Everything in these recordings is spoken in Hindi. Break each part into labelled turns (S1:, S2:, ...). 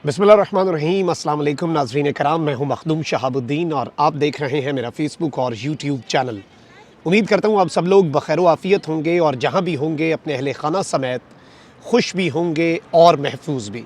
S1: बिस्मिल्लाहिर्रहमानिर्रहीम। अस्सलाम वालेकुम नाज़रीन कराम, मैं हूं मखदूम शहाबुद्दीन और आप देख रहे हैं मेरा फ़ेसबुक और यूट्यूब चैनल। उम्मीद करता हूं आप सब लोग बखैर व आफ़ियत होंगे और जहां भी होंगे अपने अहले खाना समेत खुश भी होंगे और महफूज भी।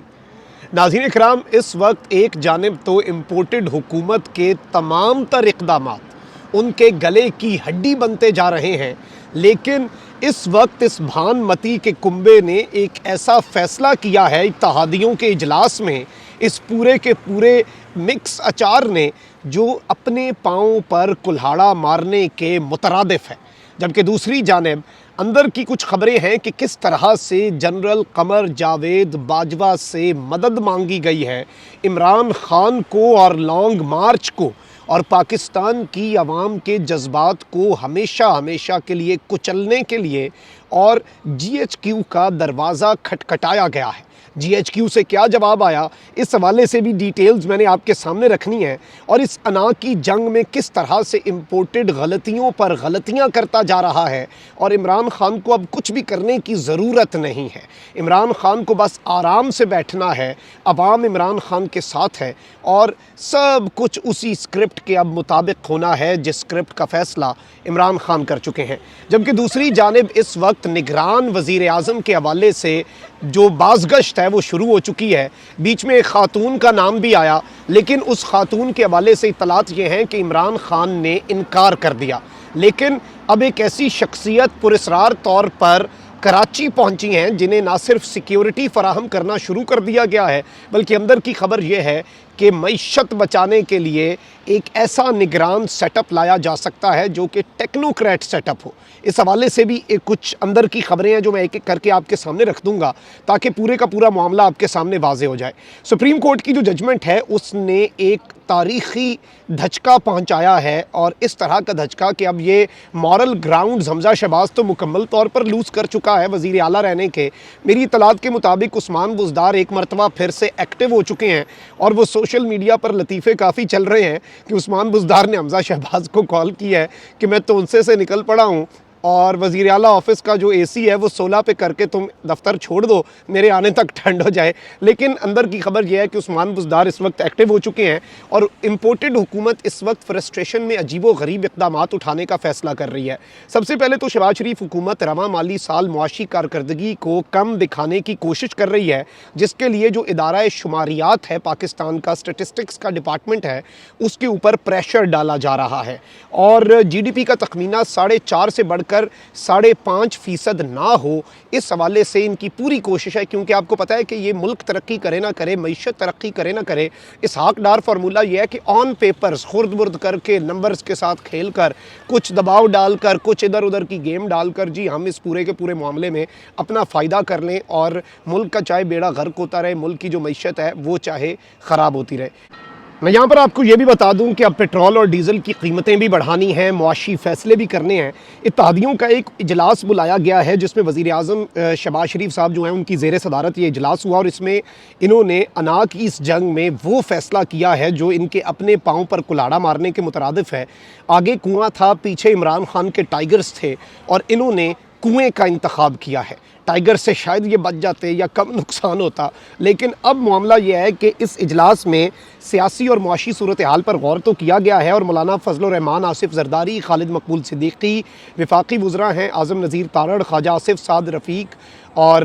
S1: नाज़रीन कराम, इस वक्त एक जानिब तो इम्पोर्टेड हुकूमत के तमाम तर इक़दामात उनके गले की हड्डी बनते जा रहे हैं, लेकिन इस वक्त इस भानमती के कुंबे ने एक ऐसा फ़ैसला किया है इत्तेहादियों के इजलास में, इस पूरे के पूरे मिक्स अचार ने, जो अपने पाँव पर कुल्हाड़ा मारने के मुतरादिफ है। जबकि दूसरी जानिब अंदर की कुछ खबरें हैं कि किस तरह से जनरल कमर जावेद बाजवा से मदद मांगी गई है इमरान खान को और लॉन्ग मार्च को, और पाकिस्तान की आवाम के जज्बात को हमेशा हमेशा के लिए कुचलने के लिए, और GHQ का दरवाज़ा खटखटाया गया है। GHQ से क्या जवाब आया, इस हवाले से भी डिटेल्स मैंने आपके सामने रखनी है, और इस अना की जंग में किस तरह से इम्पोर्टेड गलतियों पर गलतियां करता जा रहा है, और इमरान खान को अब कुछ भी करने की ज़रूरत नहीं है। इमरान खान को बस आराम से बैठना है, अवाम इमरान खान के साथ है, और सब कुछ उसी स्क्रिप्ट के अब मुताबिक होना है जिस स्क्रिप्ट का फ़ैसला इमरान खान कर चुके हैं। जबकि दूसरी जानिब इस वक्त निगरान वज़ीर आज़म के हवाले से जो बाज़गश्त है वो शुरू हो चुकी है। बीच में एक ख़ातून का नाम भी आया, लेकिन उस ख़ातून के हवाले से इत्तलात ये हैं कि इमरान खान ने इनकार कर दिया। लेकिन अब एक ऐसी शख्सियत पुरस्रार तौर पर कराची पहुंची हैं जिन्हें ना सिर्फ सिक्योरिटी फ़राहम करना शुरू कर दिया गया है, बल्कि अंदर की खबर यह है कि मईशत बचाने के लिए एक ऐसा निगरान सेटअप लाया जा सकता है जो कि टेक्नोक्रेट सेटअप हो। इस हवाले से भी एक कुछ अंदर की खबरें हैं जो मैं एक एक करके आपके सामने रख दूंगा, ताकि पूरे का पूरा मामला आपके सामने वाज़े हो जाए। सुप्रीम कोर्ट की जो जजमेंट है उसने एक तारीख़ी धचका पहुंचाया है, और इस तरह का धचका कि अब ये मॉरल ग्राउंड हमज़ा शहबाज तो मुकम्मल तौर पर लूज़ कर चुका है वज़ीर आला रहने के। मेरी इत्तलात के मुताबिक उस्मान बुज़दार एक मरतबा फिर से एक्टिव हो चुके हैं, और वो सोशल मीडिया पर लतीफ़े काफ़ी चल रहे हैं कि उस्मान बुज़दार ने हमज़ा शहबाज को कॉल की है कि मैं तोनसे से निकल पड़ा हूँ, और वज़ीर आला ऑफ़िस का जो AC है वो 16 पे करके तुम दफ्तर छोड़ दो, मेरे आने तक ठंड हो जाए। लेकिन अंदर की खबर यह है कि उस्मान बुज़दार इस वक्त एक्टिव हो चुके हैं, और इम्पोर्टेड हुकूमत इस वक्त फ्रस्ट्रेशन में अजीबो गरीब इक़दामात उठाने का फ़ैसला कर रही है। सबसे पहले तो शहबाज शरीफ हुकूमत रवां माली साल मुआशी कारकर्दगी को कम दिखाने की कोशिश कर रही है, जिसके लिए जो इदारा शुमारियात है पाकिस्तान का, स्टेटिस्टिक्स का डिपार्टमेंट है, उसके ऊपर प्रेशर डाला जा रहा है, और GDP का तखमीना 4.5 से बढ़कर 5.5% ना हो, इस हवाले से इनकी पूरी कोशिश है। क्योंकि आपको पता है कि ये मुल्क तरक्की करे ना करे, मईशत तरक्की करे ना करे, इस हाकदार फार्मूला ये है कि ऑन पेपर्स खुर्द बुर्द करके, नंबर्स के साथ खेल कर, कुछ दबाव डालकर, कुछ इधर उधर की गेम डालकर, जी हम इस पूरे के पूरे मामले में अपना फ़ायदा कर लें, और मुल्क का चाहे बेड़ा गर्क होता रहे, मुल्क की जो मईशत है वो चाहे ख़राब होती रहे। मैं यहाँ पर आपको ये भी बता दूँ कि अब पेट्रोल और डीज़ल की कीमतें भी बढ़ानी हैं, मुआशी फ़ैसले भी करने हैं। इत्तेहादियों का एक इजलास बुलाया गया है जिसमें वज़ीर आज़म शहबाज शरीफ साहब जो हैं उनकी ज़ेर सदारत ये इजलास हुआ, और इसमें इन्होंने अना की इस जंग में वो फ़ैसला किया है जो इनके अपने पाँव पर कुल्हाड़ा मारने के मुतरादिफ है। आगे कुआँ था, पीछे इमरान खान के टाइगर्स थे, और इन्होंने कुएँ का इंतखाब किया है। टाइगर से शायद ये बच जाते या कम नुकसान होता, लेकिन अब मामला ये है कि इस इजलास में सियासी और मुआशी सूरत हाल पर गौर तो किया गया है, और मौलाना फजल रहमान, आसिफ जरदारी, खालिद मकबूल सिद्दीकी, वफाकी वज़रा हैं आज़म नज़ीर तारड़, ख्वाजा आसिफ साद रफ़ीक, और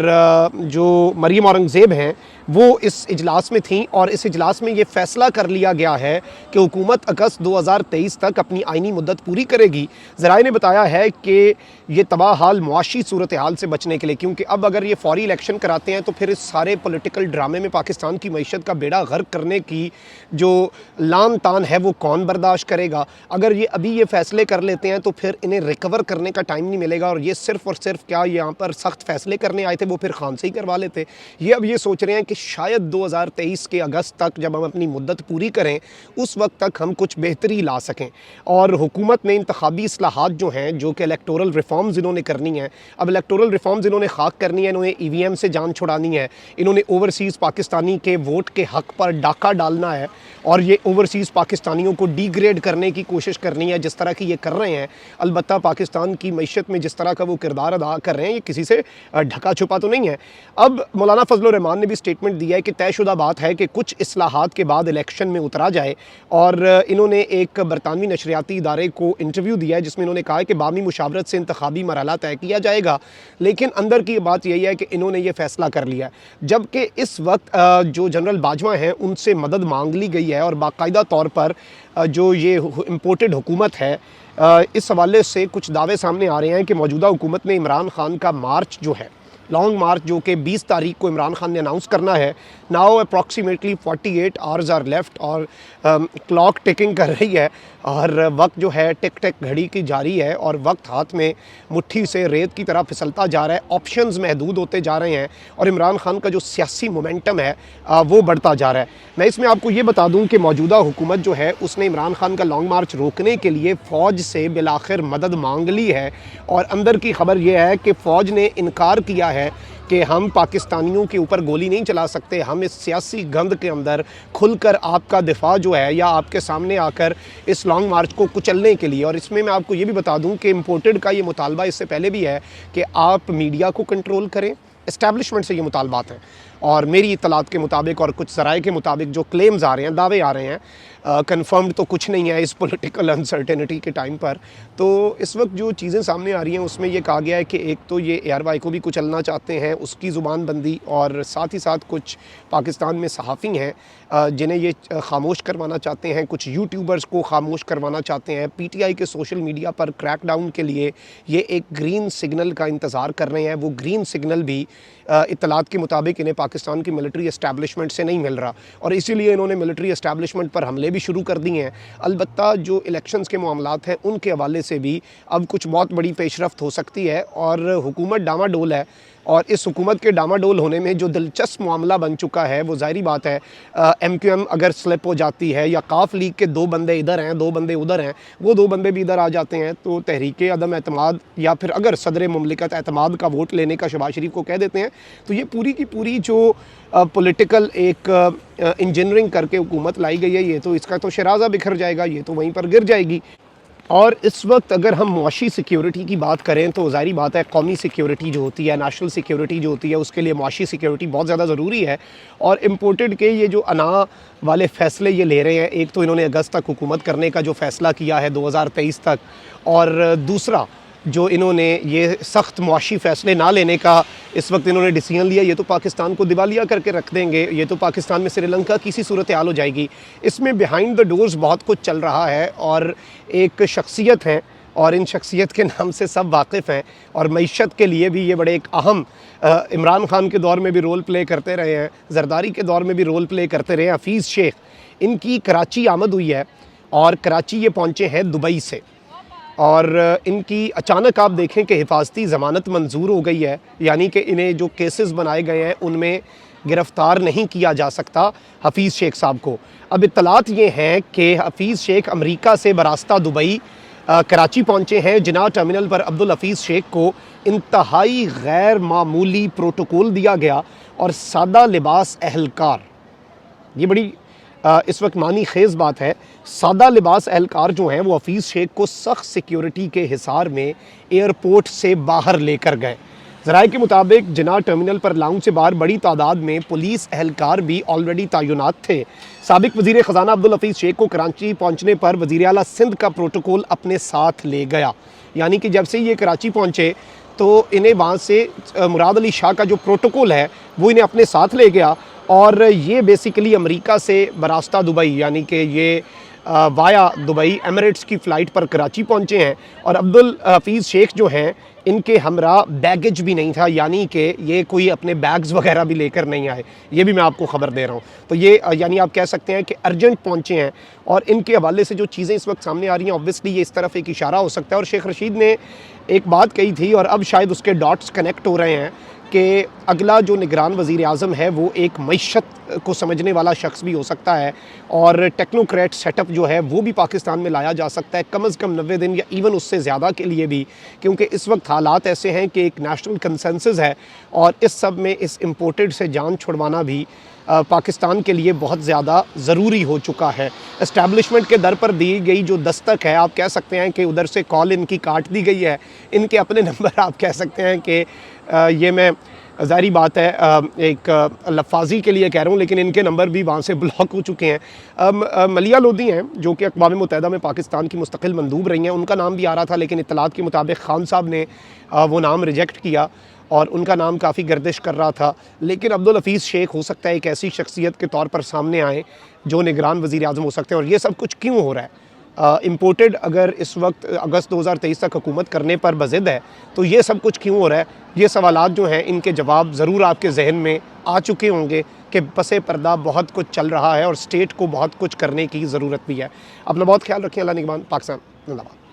S1: जो मरीम औरंगज़ेब हैं वो इस इजलास में थीं, और इस इजलास में ये फ़ैसला कर लिया गया है कि हुकूमत अगस्त 2023 तक अपनी आइनी मुद्दत पूरी करेगी। ज़राए ने बताया है कि ये तबाह हाल मुआशी सूरत हाल से बचने के लिए, क्योंकि अब अगर ये फौरी इलेक्शन कराते हैं तो फिर इस सारे पॉलिटिकल ड्रामे में पाकिस्तान की मईशत का बेड़ा गर्क करने की जो लान तान है वो कौन बर्दाश्त करेगा। अगर ये अभी ये फ़ैसले कर लेते हैं तो फिर इन्हें रिकवर करने का टाइम नहीं मिलेगा, और ये सिर्फ़ और सिर्फ क्या यहाँ पर सख्त फ़ैसले करने आए थे वो फिर खान से ही करवा लेते। ये अब ये सोच रहे हैं कि शायद 2023 के अगस्त तक जब हम अपनी मुद्दत पूरी करें उस वक्त तक हम कुछ बेहतरी ला सकें। और हुकूमत ने इंतखाबी इस्लाहात जो हैं, जो कि इलेक्टोरल रिफॉर्म्स इन्होंने करनी है, अब इलेक्टोरल रिफॉर्म्स इन्होंने खाक करनी है, इन्होंने EVM से जान छुड़ानी है, इन्होंने ओवरसीज़ पाकिस्तानी के वोट के हक़ पर डाका डालना है, और ये ओवरसीज़ पाकिस्तानियों को डिग्रेड करने की कोशिश करनी है जिस तरह की ये कर रहे हैं। अलबत्ता पाकिस्तान की मईशत में जिस तरह का वो किरदार अदा कर रहे हैं ये किसी से ढका ढका छुपा तो नहीं है। अब मौलाना फजल रहमान ने भी स्टेटमेंट दिया है कि तयशुदा बात है कि कुछ इस्लाहात के बाद इलेक्शन में उतरा जाए, और इन्होंने एक बरतानवी नशरियाती इदारे को इंटरव्यू दिया है जिसमें इन्होंने कहा है कि बामी मुशावरत से इंतखाबी मरहला तय किया जाएगा, लेकिन अंदर की बात यही है कि इन्होंने ये फ़ैसला कर लिया है। जबकि इस वक्त जो जनरल बाजवा हैं उनसे मदद मांग ली गई है, और बाकायदा तौर पर जो ये इम्पोर्टेड हुकूमत है, इस हवाले से कुछ दावे सामने आ रहे हैं कि मौजूदा हुकूमत ने इमरान खान का मार्च जो है, लॉन्ग मार्च, जो कि 20 तारीख को इमरान खान ने अनाउंस करना है, now approximately 48 hours are left, और क्लॉक टिकिंग कर रही है, और वक्त जो है टिक टिक घड़ी की जारी है, और वक्त हाथ में मुट्ठी से रेत की तरह फिसलता जा रहा है। ऑप्शंस महदूद होते जा रहे हैं, और इमरान खान का जो सियासी मोमेंटम है वो बढ़ता जा रहा है। मैं इसमें आपको ये बता दूं कि मौजूदा हुकूमत जो है उसने इमरान खान का लॉन्ग मार्च रोकने के लिए फ़ौज से बिलाखिर मदद मांग ली है, और अंदर की खबर ये है कि फ़ौज ने इनकार किया है कि हम पाकिस्तानियों के ऊपर गोली नहीं चला सकते, हम इस सियासी गंद के अंदर खुलकर आपका दिफा जो है, या आपके सामने आकर इस लॉन्ग मार्च को कुचलने के लिए। और इसमें मैं आपको ये भी बता दूं कि इम्पोर्टेड का ये मुतालबा इससे पहले भी है कि आप मीडिया को कंट्रोल करें, इस्टेब्लिशमेंट से ये मुतालबात हैं, और मेरी इत्तलात के मुताबिक और कुछ ज़राए के मुताबिक जो क्लेम्स आ रहे हैं, दावे आ रहे हैं, कंफर्म्ड तो कुछ नहीं है इस पॉलिटिकल अनसर्टेनिटी के टाइम पर। तो इस वक्त जो चीज़ें सामने आ रही हैं उसमें ये कहा गया है कि एक तो ये ARY को भी कुचलना चाहते हैं, उसकी ज़ुबानबंदी, और साथ ही साथ कुछ पाकिस्तान में सहाफ़ी हैं जिन्हें ये खामोश करवाना चाहते हैं, कुछ यूट्यूबर्स को खामोश करवाना चाहते हैं। PTI के सोशल मीडिया पर क्रैकडाउन के लिए ये एक ग्रीन सिग्नल का इंतज़ार कर रहे हैं। वो ग्रीन सिग्नल भी इत्तलात के मुताबिक इन्हें पाकिस्तान की मिलिट्री एस्टैब्लिशमेंट से नहीं मिल रहा, और इसीलिए इन्होंने मिलिट्री एस्टैब्लिशमेंट पर हमले भी शुरू कर दिए हैं। अलबत्ता जो इलेक्शंस के मामलात हैं उनके हवाले से भी अब कुछ बहुत बड़ी पेशरफ्त हो सकती है, और हुकूमत डामाडोल है, और इस हुकूमत के डामाडोल होने में जो दिलचस्प मामला बन चुका है वो ज़ाहिरी बात है, MQM अगर स्लिप हो जाती है, या काफ लीग के 2 बंदे इधर हैं 2 बंदे उधर हैं, वो 2 बंदे भी इधर आ जाते हैं, तो तहरीक अदम एतमाद, या फिर अगर सदर मुमलिकत एतमाद का वोट लेने का शहबाज शरीफ को कह देते हैं, तो ये पूरी की पूरी जो पॉलिटिकल एक इंजीनियरिंग करके हुकूमत लाई गई है, ये तो इसका तो शराजा बिखर जाएगा, ये तो वहीं पर गिर जाएगी। और इस वक्त अगर हम मुआशी सिक्योरिटी की बात करें तो ज़ाहिर बात है कौमी सिक्योरिटी जो होती है, नेशनल सिक्योरिटी जो होती है, उसके लिए मुआशी सिक्योरिटी बहुत ज़्यादा ज़रूरी है। और इम्पोर्टेड के ये जो अना वाले फ़ैसले ये ले रहे हैं, एक तो इन्होंने अगस्त तक हुकूमत करने का जो फ़ैसला किया है 2023 तक, और दूसरा जो इन्होंने ये सख्त मुआशी फ़ैसले ना लेने का इस वक्त इन्होंने डिसीजन लिया, ये तो पाकिस्तान को दिवालिया करके रख देंगे, ये तो पाकिस्तान में श्रीलंका की सी सूरत हाल हो जाएगी। इसमें बिहाइंड द डोर्स बहुत कुछ चल रहा है, और एक शख्सियत है, और इन शख्सियत के नाम से सब वाकिफ़ हैं, और मईशत के लिए भी ये बड़े एक अहम, इमरान खान के दौर में भी रोल प्ले करते रहे हैं, जरदारी के दौर में भी रोल प्ले करते रहे हैं। हफीज़ शेख, इनकी कराची आमद हुई है, और कराची ये पहुँचे हैं दुबई से, और इनकी अचानक आप देखें कि हिफाजती ज़मानत मंजूर हो गई है, यानी कि इन्हें जो केसेस बनाए गए हैं उनमें गिरफ़्तार नहीं किया जा सकता हफीज़ शेख साहब को। अब इत्तलात ये हैं कि हफीज़ शेख अमेरिका से बरास्ता दुबई कराची पहुँचे हैं। जिना टर्मिनल पर अब्दुल हफीज़ शेख को इंतहाई गैर मामूली प्रोटोकॉल दिया गया, और सादा लिबास एहलकार, ये बड़ी इस वक्त मानी खेज़ बात है, सादा लिबास एहलकार जो हैं वो हफीज़ शेख को सख्त सिक्योरिटी के हिसार में एयरपोर्ट से बाहर लेकर गए। ज़राए के मुताबिक जिना टर्मिनल पर लाउंज से बाहर बड़ी तादाद में पुलिस एहलकार भी ऑलरेडी तैनात थे। साबिक वज़ीर ख़जाना अब्दुल हफीज़ शेख को कराची पहुँचने पर वज़ीर आला सिंध का प्रोटोकॉल अपने साथ ले गया, यानी कि जब से ये कराची पहुँचे तो इन्हें वहाँ से मुराद अली शाह का जो प्रोटोकॉल है वो इन्हें अपने साथ ले गया, और ये बेसिकली अमेरिका से बरास्ता दुबई, यानी कि ये वाया दुबई एमिरेट्स की फ़्लाइट पर कराची पहुँचे हैं। और अब्दुल हफीज़ शेख जो हैं इनके हमरा बैगेज भी नहीं था, यानी कि ये कोई अपने बैग्स वगैरह भी लेकर नहीं आए, ये भी मैं आपको ख़बर दे रहा हूँ। तो ये यानी आप कह सकते हैं कि अर्जेंट पहुँचे हैं, और इनके हवाले से जो चीज़ें इस वक्त सामने आ रही हैं ऑब्वियसली ये इस तरफ एक इशारा हो सकता है। और शेख रशीद ने एक बात कही थी, और अब शायद उसके डॉट्स कनेक्ट हो रहे हैं कि अगला जो निगरान वज़ीर आज़म है वो एक मईशत को समझने वाला शख्स भी हो सकता है, और टेक्नोक्रेट सेटअप जो है वो भी पाकिस्तान में लाया जा सकता है, कम से कम 90 दिन या इवन उससे ज़्यादा के लिए भी, क्योंकि इस वक्त हालात ऐसे हैं कि एक नेशनल कंसेंसस है, और इस सब में इस इम्पोर्टेड से जान छुड़वाना भी पाकिस्तान के लिए बहुत ज़्यादा ज़रूरी हो चुका है। इस्टेब्लिशमेंट के दर पर दी गई जो दस्तक है, आप कह सकते हैं कि उधर से कॉल इनकी काट दी गई है, इनके अपने नंबर आप कह सकते हैं कि ये मैं ज़ाहिर बात है एक लफाजी के लिए कह रहा हूँ, लेकिन इनके नंबर भी वहाँ से ब्लॉक हो चुके हैं। मलिया लोधी हैं जो कि अक़वाम मुत्तहिदा में पाकिस्तान की मुस्तकिल मंदूब रही हैं, उनका नाम भी आ रहा था, लेकिन इत्तलात के मुताबिक खान साहब ने वो नाम रिजेक्ट किया और उनका नाम काफ़ी गर्दिश कर रहा था। लेकिन अब्दुल हफीज़ शेख हो सकता है एक ऐसी शख्सियत के तौर पर सामने आए जो निगरान वज़ीर आज़म हो सकते हैं। और ये सब कुछ क्यों हो रहा है? इम्पोर्टेड अगर इस वक्त अगस्त 2023 तक हुकूमत करने पर बज़िद है, तो ये सब कुछ क्यों हो रहा है? ये सवालात जो हैं इनके जवाब ज़रूर आपके जहन में आ चुके होंगे कि पसे पर्दा बहुत कुछ चल रहा है और स्टेट को बहुत कुछ करने की ज़रूरत भी है। अपना बहुत ख्याल रखें। अल्लाह निगहबान। पाकिस्तान जिंदाबाद।